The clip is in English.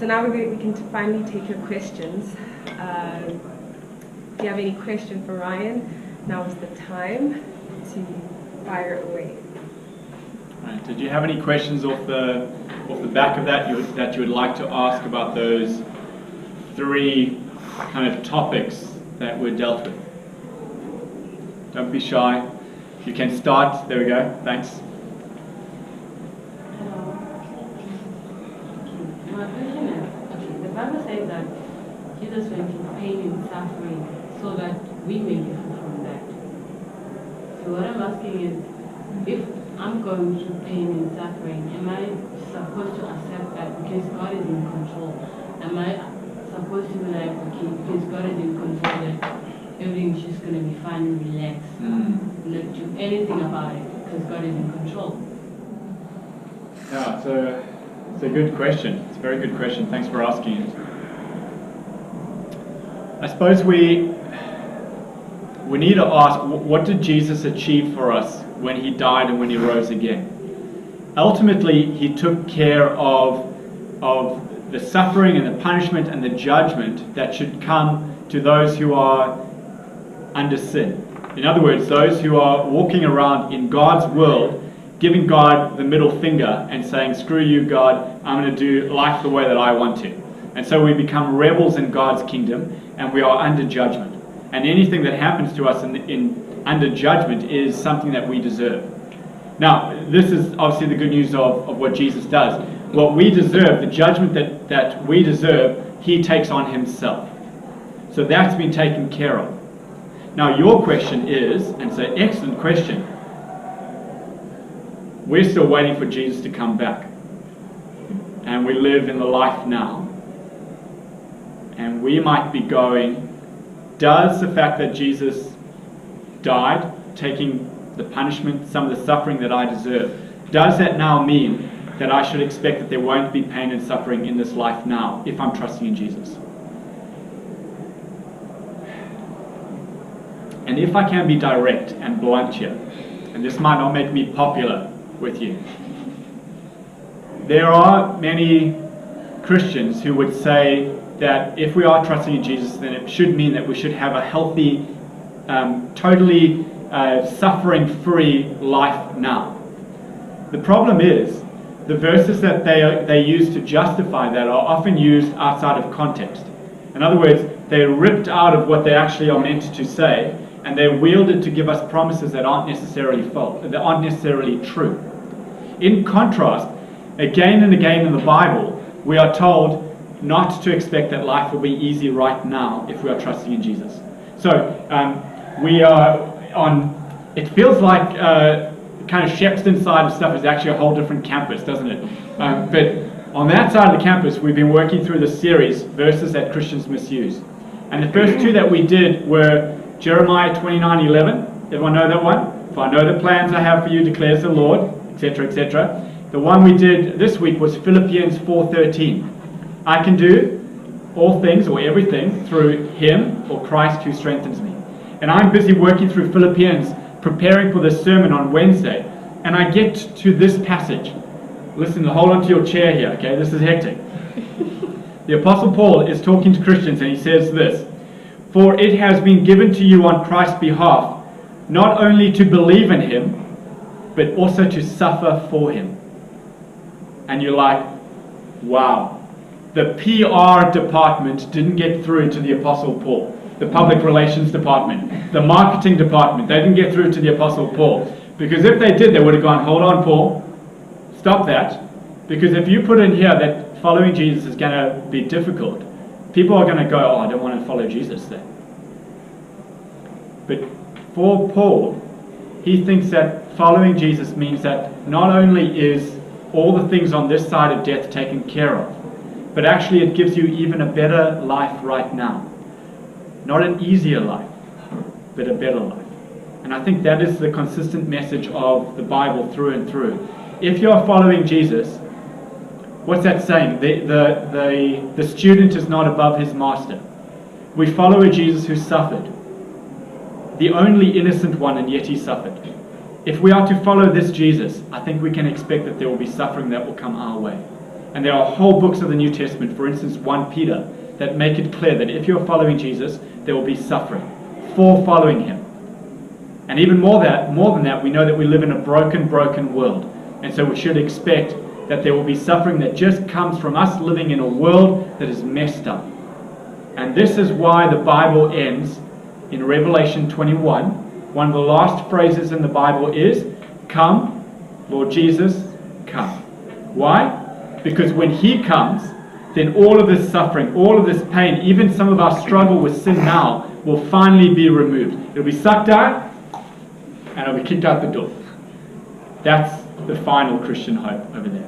now we can finally take your questions. If you have any question for Ryan, now is the time to fire away. Right. Did you have any questions off the back of that you would like to ask about those 3 kind of topics that were dealt with? Don't be shy. You can start. There we go. Thanks. My question is, the Bible says that Jesus went through pain and suffering so that we may be free from that. So what I'm asking is, if I'm going through pain and suffering, am I supposed to accept that because God is in control? Am I supposed to be like, okay, because God is in control, that everything's just going to be fine and relaxed? Not do anything about it because God is in control. Yeah, it's a good question. It's a very good question. Thanks for asking it. I suppose we need to ask, what did Jesus achieve for us when he died and when he rose again? Ultimately, he took care of the suffering and the punishment and the judgment that should come to those who are under sin. In other words, those who are walking around in God's world, giving God the middle finger and saying, screw you, God, I'm going to do life the way that I want to. And so we become rebels in God's kingdom, and we are under judgment. And anything that happens to us under judgment is something that we deserve. Now, this is obviously the good news of what Jesus does. What we deserve, the judgment that we deserve, he takes on himself. So that's been taken care of. Now, your question is, and it's an excellent question, we're still waiting for Jesus to come back. And we live in the life now. And we might be going, does the fact that Jesus died, taking the punishment, some of the suffering that I deserve, does that now mean that I should expect that there won't be pain and suffering in this life now if I'm trusting in Jesus? And if I can be direct and blunt here, and this might not make me popular with you, there are many Christians who would say that if we are trusting in Jesus, then it should mean that we should have a healthy, totally suffering-free life now. The problem is, the verses that they use to justify that are often used outside of context. In other words, they're ripped out of what they actually are meant to say, and they're wielded to give us promises that aren't necessarily false, that aren't necessarily true. In contrast, again and again in the Bible, we are told not to expect that life will be easy right now if we are trusting in Jesus. So we are on, it feels like kind of Shepston side of stuff is actually a whole different campus, doesn't it? But on that side of the campus, we've been working through this series, Verses That Christians Misuse. And the first 2 that we did were Jeremiah 29:11. Everyone know that one? For I know the plans I have for you, declares the Lord, etc., etc. The one we did this week was Philippians 4:13. I can do all things or everything through him or Christ who strengthens me. And I'm busy working through Philippians, preparing for this sermon on Wednesday. And I get to this passage. Listen, hold on to your chair here, okay? This is hectic. The Apostle Paul is talking to Christians and he says this, for it has been given to you on Christ's behalf, not only to believe in him, but also to suffer for him. And you're like, wow. The PR department didn't get through to the Apostle Paul. The public relations department, the marketing department, they didn't get through to the Apostle Paul. Because if they did, they would have gone, hold on, Paul, stop that. Because if you put in here that following Jesus is going to be difficult, people are going to go, oh, I don't want to follow Jesus then. But for Paul, he thinks that following Jesus means that not only is all the things on this side of death taken care of, but actually it gives you even a better life right now. Not an easier life, but a better life. And I think that is the consistent message of the Bible through and through. If you are following Jesus, what's that saying? The student is not above his master. We follow a Jesus who suffered. The only innocent one, and yet he suffered. If we are to follow this Jesus, I think we can expect that there will be suffering that will come our way. And there are whole books of the New Testament, for instance 1 Peter, that make it clear that if you're following Jesus, there will be suffering for following him. And even more than that, we know that we live in a broken world. And so we should expect that there will be suffering that just comes from us living in a world that is messed up. And this is why the Bible ends in Revelation 21. One of the last phrases in the Bible is, "Come, Lord Jesus, come." Why? Because when he comes, then all of this suffering, all of this pain, even some of our struggle with sin now, will finally be removed. It'll be sucked out, and it'll be kicked out the door. That's the final Christian hope over there.